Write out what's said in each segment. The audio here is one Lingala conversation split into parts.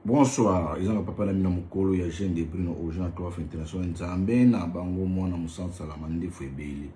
Bonsoir, ils ont papa na mina mukolo ya jeune de prix au Jean 3 international Nzambe na bango mwana musansa la mande febeli.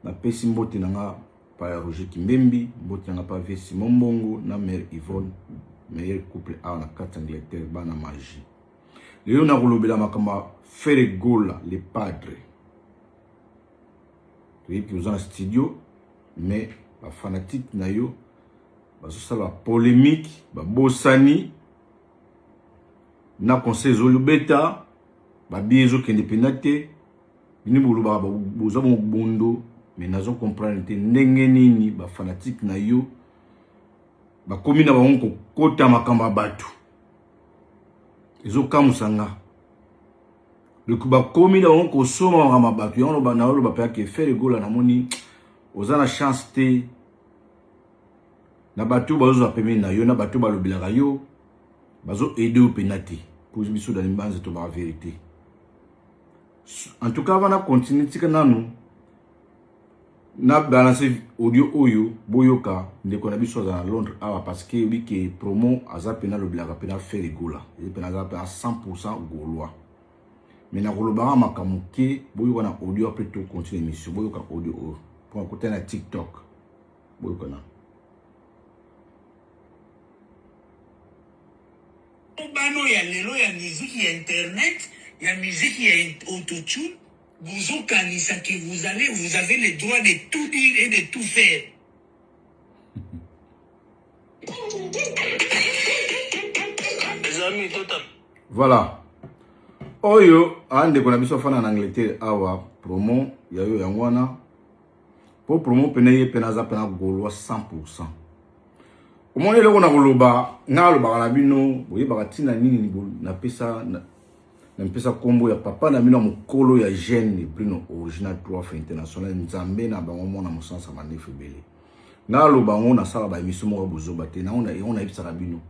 Na pesi mbote nanga pa Roger Kimbembi, mbote nanga pa Vesi Mombongo na mère Yvonne, meilleur couple a na 4 Angleterre bana magie. Leo na kolobela makamba Ferregola le padre. Oui, puis aux en studio mais ba fanatique na yo bazo sala polémique, ba bosani na conseil zolubeta ba biezo kende penate ni buluba ba boza bondo mais nazo comprendre te ndenge nini ba fanatique na yo ba komi na bango kota makamba batu ezo kamusanga le kuba komi na bango soma makamba batu yono ba na ba pa ke Ferregola na moni ozana chance te na batu bazo apemi na yo na batu balobela yo bazo aider au penalty pour biso dans l'imbanze to ba vérité. En tout cas, on va continuer tika nanu na balancer audio oyo boyoka ndeko na biso za Londres awa parce que oui que promo azapena lobela pena Ferregola et pena azapena 100% gaulois. Mais na kolobara makamuke boyoka na audio après tout continuer émission boyoka audio pour écouter na TikTok boyoka na bano ya lelo ya musique ya internet ya musique ya autotune vous organisez que vous avez le droit de tout dire et de tout faire. Voilà. Oyo ande kona biso fana en Angleterre awa promo ya yo yangwana pour promo penaye penaza pena gaulois 100%. Omoni lelo na koloba na loba na bino boye bakatina nini na pesa na mpesa kombo ya papa na bino mukolo ya jeune Bruno original 3 international Nzambe na bango mona musansa mande febele. Na loba ngo na sala ba émission mo bozoba te na on a ibisa bino.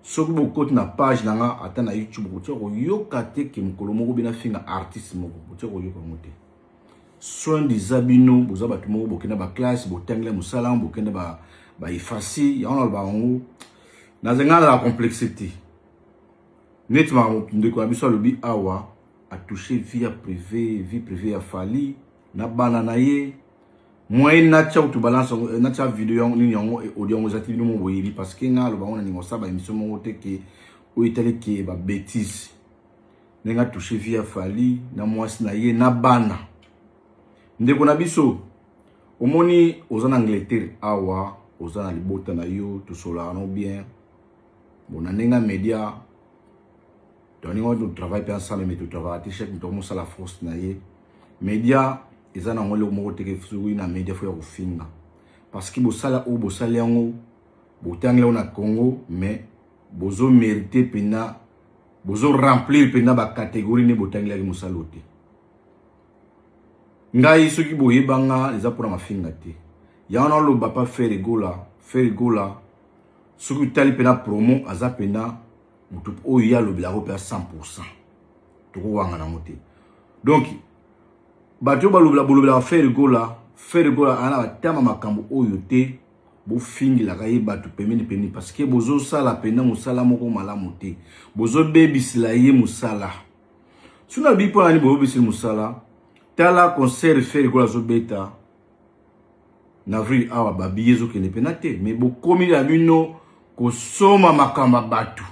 Soki bokoti na page nanga ata na YouTube ko tiko yoka te ke mukolo moko bina finga artiste moko ko tiko yoka ngote. Soin des abino bozoba tu moko bokena ba classe botangle musala bokena ba ifasi ya on ba ngo na zenga la complexité nettement de quoi biso lobi awa a touché vie privée ya Fally na bana na ye moyen na tcha tu balance na tcha vidéo ni yango et audio ngo zati mo boyebi parce que nga lo ba on ni ngosaba émission mo te ke o itali ke ba bêtise nenga touché vie ya Fally na mwasi na ye na bana ndeko na biso omoni ozana Angleterre awa ozana libota na yo to solano bien bona nenga media donc on travaille ensemble mais tu travailles tu cherches tout ça la force na ye media ezana ngolo moko te ke fui na media fo ya kufinga parce que bosala o bosala yango botangle na Congo mais bozo mériter pena bozo remplir pena ba catégorie ne botangle ya musalote ngai soki boyebanga eza pour mafinga te yana lo bapa Ferregola soki tali pena promo aza pena mutu oya lo bila ko 100% to ko wanga na mote donc bato ba lo bila Ferregola ana batama makambo oyo te bo fingi la kaye bato pemeni parce que bozo sala pena musala moko malamu te bozo bebisila ye musala suna bipo ani bo bebisila musala tala concert Ferregola zo beta na vril awa babiezo kene penate mais bo komi la bino ko soma makamba batu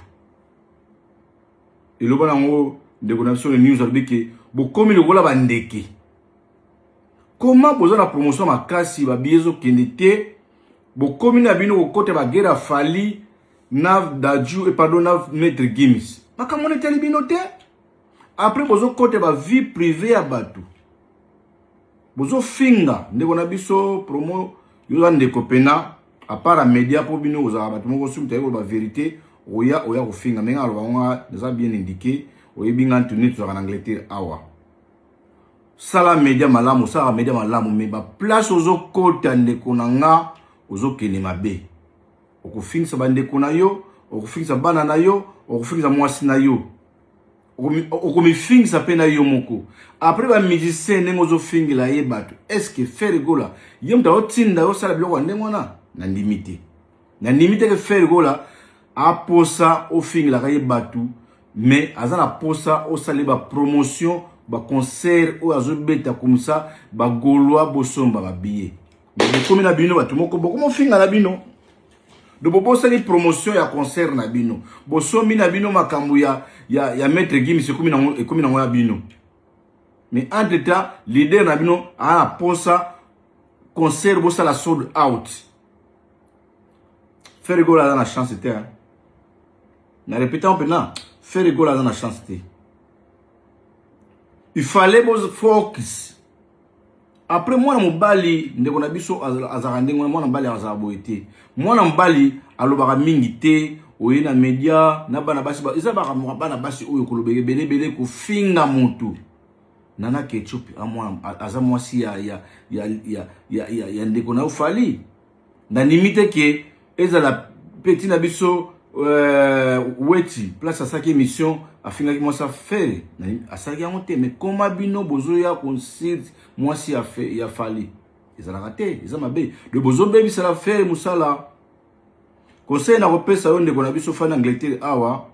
et le bon ngo de connexion de news albeke bo komi le gola bandeke comment boza la promotion makasi babiezo kene te bo komi na bino ko kote ba guerre Fally na Dadju et pardon na maître Gims makamone teli bino te après bozo kote ba vie privée ya batu bozo finga ndeko na biso promo yo ndeko pena à part la média pour bino oza batu moko sumta ko ba vérité oya ko finga menga lo nga déjà bien indiqué oyebi nga tenir to en Angleterre awa sala média malamu mais ba place ozo kota ndeko na nga ozo kene mabe okufingisa ba ndeko na yo okufingisa bana na yo okufingisa mwasi na yo okomifingisa pena yo moko après ba musicien nengo zo fingila ye bato est-ce que Ferregola yemta otinda yo sala biloko ndengona na limite que Ferregola aposa au fin la kaye batu mais azana posa au sali ba promotion ba concert ou azo beta comme ça ba goloa bosomba ba billet mais comme na bino batu moko boko finga na bino de bobo sali promotion ya concert na bino bosombi na bino makambu ya maître Gims comme na ya bino mais entre temps leader na bino a posa concert bosa la sold out faire rigolo dans la chance c'était hein na répétant maintenant faire rigolo dans la chance c'était il fallait focus après moi na mobali ndeko na biso azaka ndenge moi na mobali azaka boité moi na mobali alobaka mingi te oye na media na bana basi eza bana basi oyo kolobeke belebele ko finga mutu nana ketchup amwa aza mwasi ya ndeko na ufali na limite ke eza la petit na biso weti place asaki émission afinga ki mwasa faire asaki yango te mais koma bino bozo ya concert mwasi ya fali eza la raté eza mabe de bozo bebi sala faire musala conseil na kopesa yo ndeko na biso fa na Angleterre awa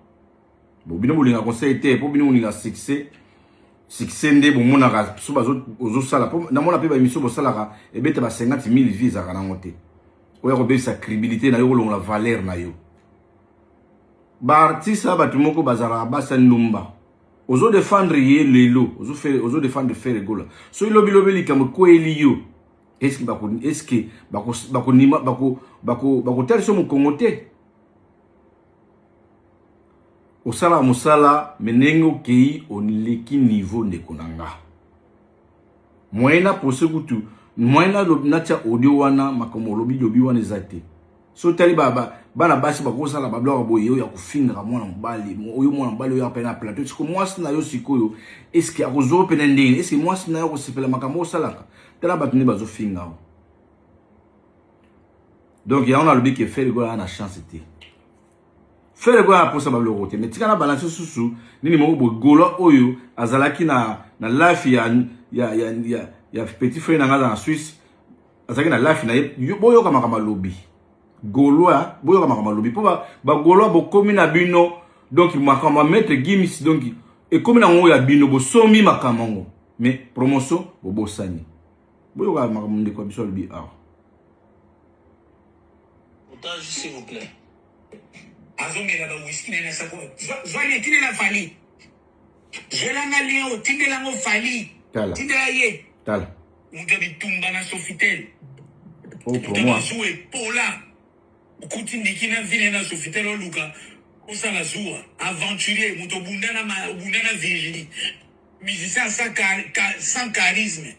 bo bino bolinga conseil te po bino bolinga succès nde bomonaka so ozosala po namona mpe baémission bosalaka ebete ba 50 000 vues ezalaka nango te oya kobebisa crédibilité na yo kolongola valeur na yo baartiste bato moko bazalaka basa ndumba ozo défendre ye lelo ozo défendre faire gola so ilobi likambo ko eli yo est-ce que bako tel so mokongo te osala musala menengo kei onleki niveau ndeko nanga moyena pose kutu moyena natia audio wana makomo lobi wana ezate so tali bana basi bakosala bablora boye ya kufinga mwana mbali oyo mwana mbali oyo apena plateau siko mwasi na yo sikoyo est-ce que akozo pena ndenge est-ce que mwasi na yo kosepela makambo salaka tala batuni bazo finga donc ya on a le but que faire gola na chance te faire gola pour ça bablora te mais tikana balance susu nini mo bo gola oyo azalaki na life ya petit frère na ngaza na Suisse azalaki na life na yo boyo kama lobby Gaulois, boyo kama lobby po ba Gaulois bo komi na bino donc makama maître Gims donc et komi na ngo ya bino bo somi makamango mais promotion bo bosani boyo kama makamde ko biso lobby ah otage s'il vous plaît azonge na ba whisky na sako zoali tine la fali jela na lien o tinde la ngo fali tinde la ye tala mugabi tumba na Sofitel oh pour moi jouer Paula Kutindiki na vile na Sofitel o luka osala zuwa aventurier muto bundana Virginie musicien sans charisme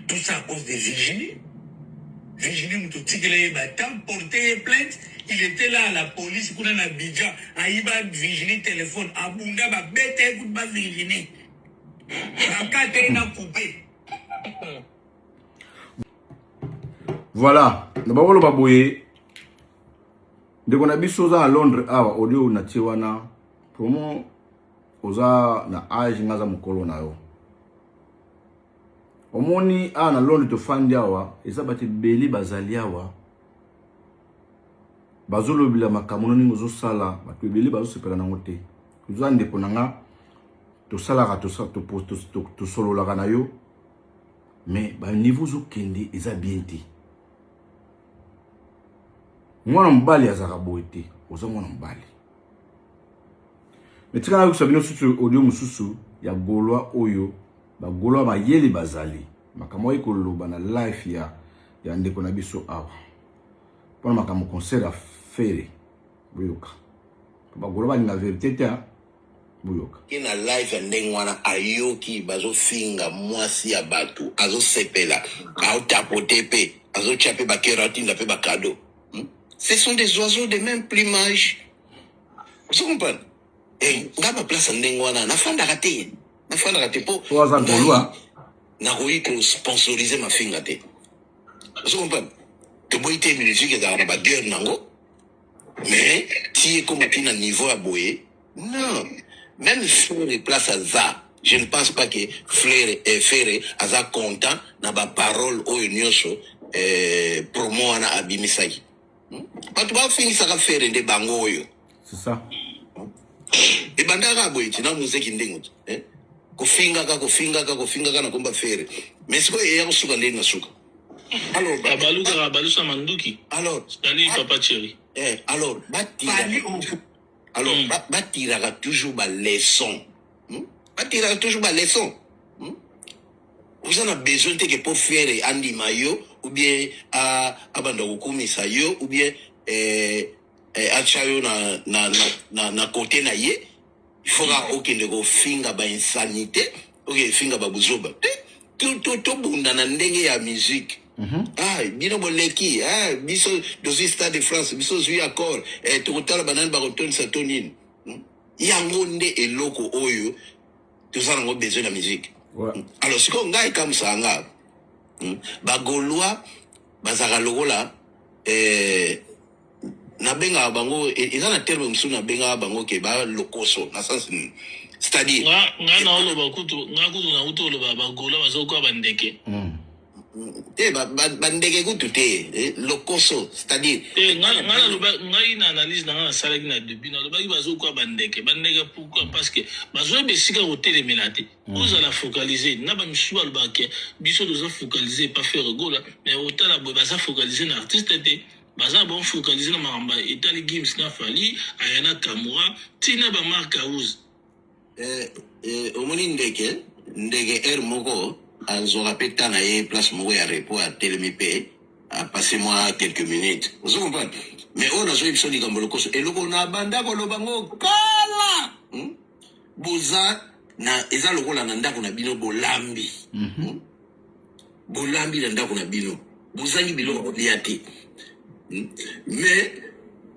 tout ça à cause de Virginie muto tikele ba porté plainte il était là à la police kuna na Bidja aiba Virginie téléphone abunda ba bete ba Virginie akate na coupé. Voilà, na bakolo baboye ndeko na biso za à Londres awa audio na tiwana promo oza na age ngaza mukolo na yo omoni a na Londres to fandi awa eza bate beli bazali awa bazolo bila makamono ningo zo sala bate beli bazo sepela nango te oza ndeko nanga to sala to solo la kana yo mais ba niveau zo kende eza bien te mwana mbali azaka boete oza mwana mbali metika na kusabino susu audio mususu ya Gaulois oyo ba Gaulois mayeli bazali makambo ekoloba na life ya ndeko na biso awa pona makambo concert a faire buyoka ba Gaulois na vérité te buyoka ina life ya ndenge wana ayoki bazo finga mwasi ya batu azo sepela au tapote pe azo chape ba kerati la pe ba cadeau. Ce sont des oiseaux de même plumage. Vous comprenez? Et ngaba place ndenge wana nafanda raté po oza Gaulois na koyi ko sponsoriser ma finga te. Vous comprenez? To boite musique da ba guerre nango. Mais si comme à niveau à boyer, non. Même sur les places à ça, je ne pense pas que Flair et Ferré à content na ba parole au nyosho promo ana abimisaki. bato bafingisaka fere nde bango oyo. C'est ça. Ebandaka boy tina muziki ndengo kofingaka na komba fere. Mais siko ya kusuka nde na suka. Alors baluka manduki. Alors Salut papa chéri. Alors batiraka toujours ba leçon. Batiraka toujours ba leçon. Vous en avez besoin que pour faire Andy Mayo ou bien abandon kumisa yo ou bien achayo na côté na ye. Il faudra aucun de go finga ba insanité, ok finga ba buzoba. Tout bunda na ndenge ya musique. Bino boleki, biso dosi Stade de France, biso zui accord, tokotala banane ba retourne sa tonine. Yango nde eloko oyo, tous en ont besoin de la musique. Ouais. Alors si on gagne comme ça, ba Gaulois, bazaka logola, na benga bango, ils ont un terme msou na benga bango ke ba lokoso, na sens c'est-à-dire. Nga na olo ba kutu na uto lo ba Gaulois bazoko bandeke. Bandeke kutu te, lokoso, c'est-à-dire. Nga une analyse na salaki na depuis na lo ba ki bazoko bandeke pourquoi parce que bazo besika hotel melate. Vous allez focaliser na ba msou albake biso doza focaliser pas faire gola mais hotel la baza focaliser na artiste te. Baza bon focaliser na maramba etali games na fali ayana kamura tina ba marka house. Omoni ndege moko azora peta na ye place moko ya repos à Télémipé a passé moi quelques minutes. Vous comprenez? Mais on a joué sur les gamboloko et le on a banda ko lobango kala. Boza na eza lokola na ndako na bino bolambi. Bolambi na ndako na bino. Bozangi biloko liate. Mais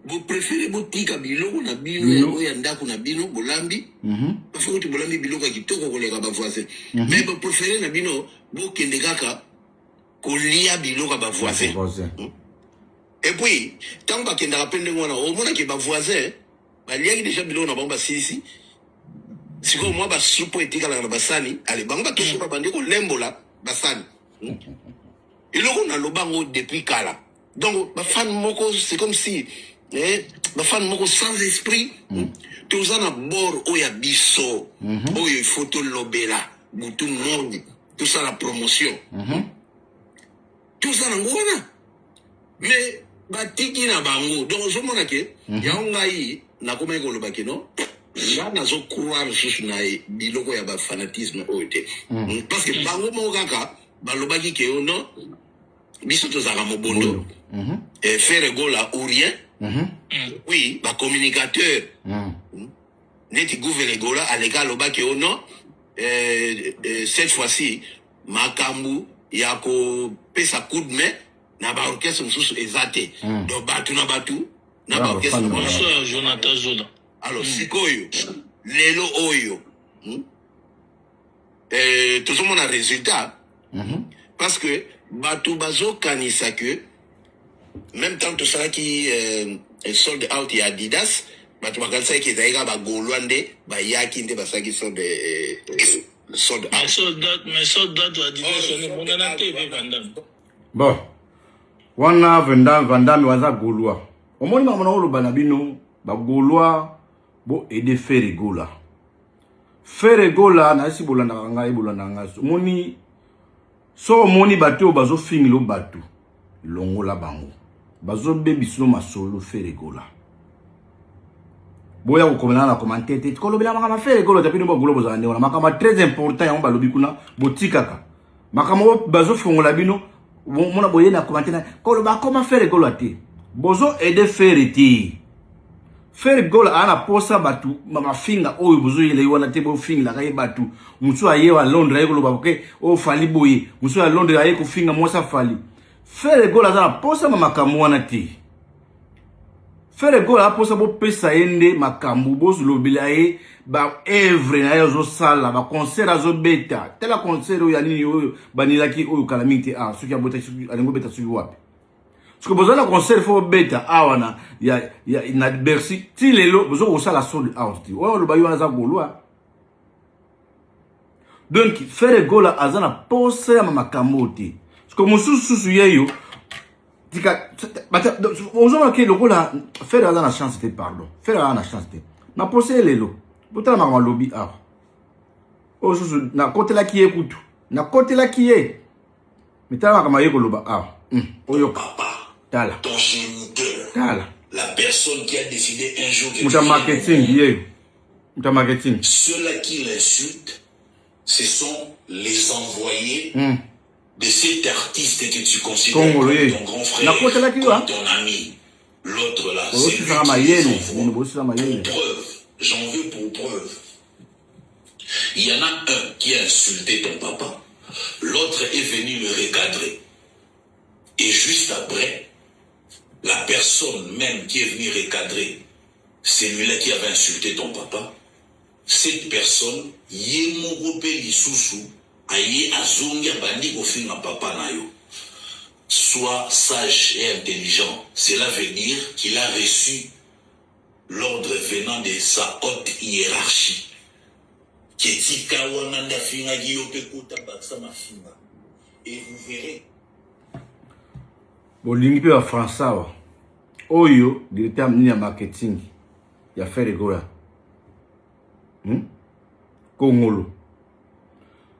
vous préférez botika biloko na bino ya ndako na bino bolambi. Parce que bolambi biloko kitoko koleka ba voisin. Mais vous préférez na bino bokende kaka kolia biloko ba voisin. Et puis tant ba kenda kapende ngwana o mona ke ba voisin ba liaki déjà biloko na bamba sisi. Siko moi ba soupo etika la basani, allez banga to soupa bande ko lembola basani. Iloko na lobango depuis kala. Donc, ma fan moko, c'est comme si, ma fan moko sans esprit, tous en a bord où il y a bisso, où il faut tout l'obéla, tout le monde, tout ça la promotion. Tout ça n'a mais, batiki na bango, donc, je m'en ai ya ongaï, na koma ego le bakino, ya na zo croire juste na biloko ya ba fanatisme oite. Parce que bango mo kaka, balobaki ke ono, biso tozaka mobondo. Faire gola ou rien. Oui, ba communicateur. Neti gouverne gola à l'égal au bac au non. Cette fois-ci, makambu yako pesa coup de main na ba orchestre sous exaté. Donc batu na batu na ba orchestre. Bonsoir Jonathan Zola. Alors sikoyo lelo oyo. Tout le monde a résultat. Parce que batu bazo kanisa que même temps tout ça qui sold out et Adidas, batu bakanisa qui zaïga ba Golwande, ba yaki nde basaki sold out. Mais sold out Adidas on est bon dans TV Vandam. Bon. Wana Vandam waza Gaulois. Omoni mama na oloba na bino ba Gaulois bo aider faire gola. Faire gola na esi bolanda nga ebolanda nga. Omoni so omoni bato bazo fingilo bato longola bango. Bazo bebiso masolo faire gola. Boya ko komela na commenter te ko lobela makama faire gola tapino ba golo bozande wana makama très important ya ba lobi kuna botikaka. Makama bazo fongola bino mona boye na commenter na ko loba comment faire gola te. Bozo aider faire te. Faire gola ana posa batu mama finga oyo bozo yele wana te bo finga ka ye batu musu aye wa Londres aye ko loba ke o fali boye musu ya Londres aye ko finga mosa fali. Faire gola za posa mama kamwana te. Faire gola posa bo pesa ende makambu bo lobela ye ba evre na yo sala ba concert azo beta tela concert ya nini oyo banilaki oyo calamité suki abota suki alingo beta suki wapi. Parce que besoin de concert faut beta awana ya na Bercy ti lelo besoin ko sala sold out ti o lo bayo na za Gaulois. Donc faire gola azana posa ya mama kamote. Parce que mususu yeyo Aujourd'hui, le rôle a fait la chance, c'était pardon. Faire la chance, c'était. Na posé les lots. Pourtant, ma lobby a. Aujourd'hui, na côté là qui écoute. Na côté là qui est. Mais t'as ma kamaye koloba a. Papa, Tala. ton géniteur, Tala. la personne qui a décidé un jour que Muta marketing, yeah. Muta marketing. ceux-là qui l'insultent, ce sont les envoyés de cet artiste que tu considères Congo, comme yeah. ton grand Na frère, côté là qui comme va. ton ami. L'autre là, Oh, c'est c'est lui ça, qui ma les yéle. envoie. Oh, c'est ça, ma yéle. Pour preuve, j'en veux pour preuve. Il y en a un qui a insulté ton papa, l'autre est venu le recadrer. Et juste après, la personne même qui est venue recadrer, celui-là qui avait insulté ton papa, cette personne, Yemorope Lisusu, aye azongia bandi kofinga papa na yo. Sois sage et intelligent. Cela veut dire qu'il a reçu l'ordre venant de sa haute hiérarchie. Ketika wananda finga yope kota baksa mafinga. Et vous verrez. Bolingi pe wa François wa. Oyo, directeur mini ya marketing. Ya faire gola. Kongolo.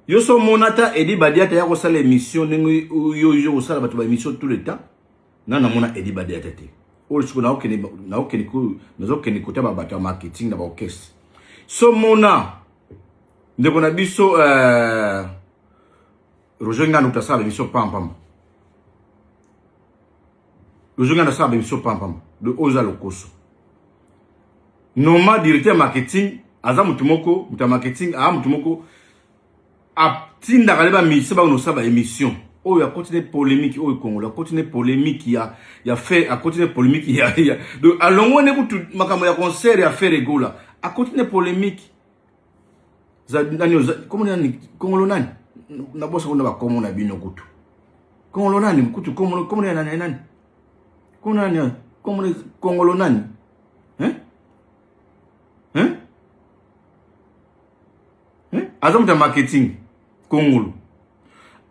Yo so monata Edi Badiata ya kosala émission nengo yo kosala bato ba émission tout le temps. Nana mona Edi Badiata te. Oyo siko na okene ko nazo kota ba bato marketing na ba orchestre. So mona ndeko na biso Roger Ngana utasala émission pam. Roger Ngana sala émission pam de Oza Lokoso. Normal directeur marketing aza mutumoko muta marketing mutumoko atinda kaleba misi ba unosaba émission oyo a continuer polémique oyo Congo a continuer polémique ya fait a continuer polémique ya donc alongo ne butu makambo ya concert ya faire regola a continuer polémique za nani comment nani Congolo nani na bossa ko na ba komo na bino kutu Congolo nani kutu komo nani Congolo nani Azam ta marketing Congolo.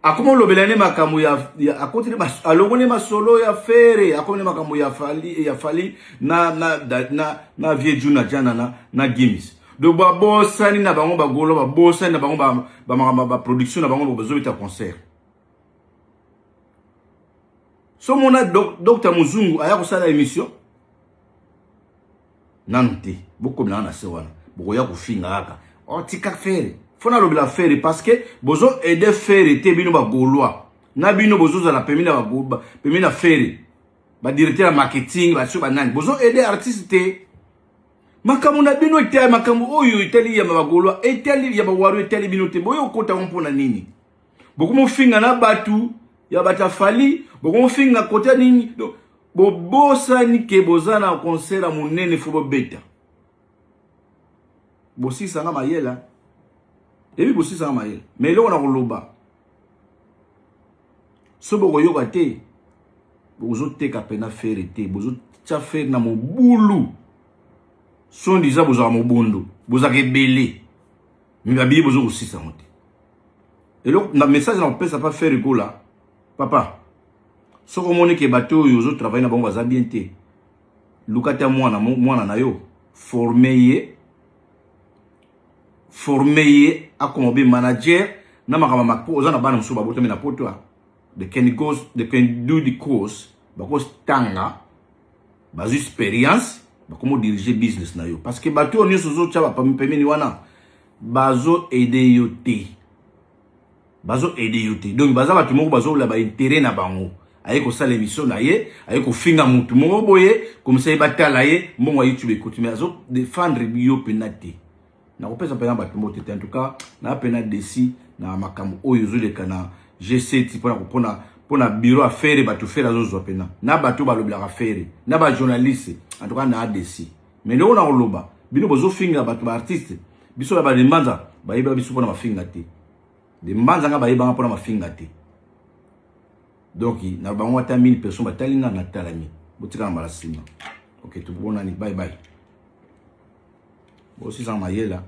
Akoma lobelane makambo ya akotine alongone masolo ya fere akoma makambo ya fali na vie juna jana na gims. Do ba bossani na bango ba golo ba bossani na bango ba production na bango ba zobita concert. So mona Dr Muzungu aya kosala émission. Nanti boko na sewana. Boko ya kufinga aka. O tika fere. Fona lobela faire parce que bozo aider faire te bino ba goloa na bino bozo za la pemina ba goba pemina faire ba directeur marketing ba so ba nani bozo aider artiste te makambo na bino te makambo oyo itali ya ba goloa itali ya ba waru itali bino te boyo kota mpona nini bokumo finga na batu ya batafali bokumo finga kota nini bobosa ni ke bozana concert a monene fo beta bosi sanga mayela. Et puis aussi ça maïl. Mais là on a roloba. So boko yoka te. Bozo te kapena faire te. Bozo tcha faire na mo boulou. Son disa bozo mo bondo. Bozo ke belé. Mi babi bozo aussi ça monte. Et là na message na pesa pas faire go là. Papa. So ko moni ke bateau yozo travailler na bango baza bien te. Lukata mwana na yo. Formé a comme manager na makama makpo ozana bana muso ba boto na poto de can do the course ba ko tanga ba experience ba comment diriger business na yo parce que bato on yoso zo cha ba pemeni wana bazo aider yo te donc baza bato moko bazo la ba intérêt na bango aye ko sala émission na ye aye ko finga mutu mo boye comme ça batala ye mo YouTube écoute mais azo défendre bio penati na kopesa pena ba tumote en tout cas na pena desi na makambo oyo zoleka na G7 pona bureau affaire ba to faire zo pena na bato ba lobela affaire na ba journaliste en tout cas na desi mais le ona oloba bino bozo finga bato ba artiste biso ba demanza ba yeba biso pona mafinga te de manza nga ba yeba pona mafinga te donc na bango ata 1000 personnes ba talinga na talami botika na balasima. OK, tout bon, bye bye. Aussi, ça m'a là.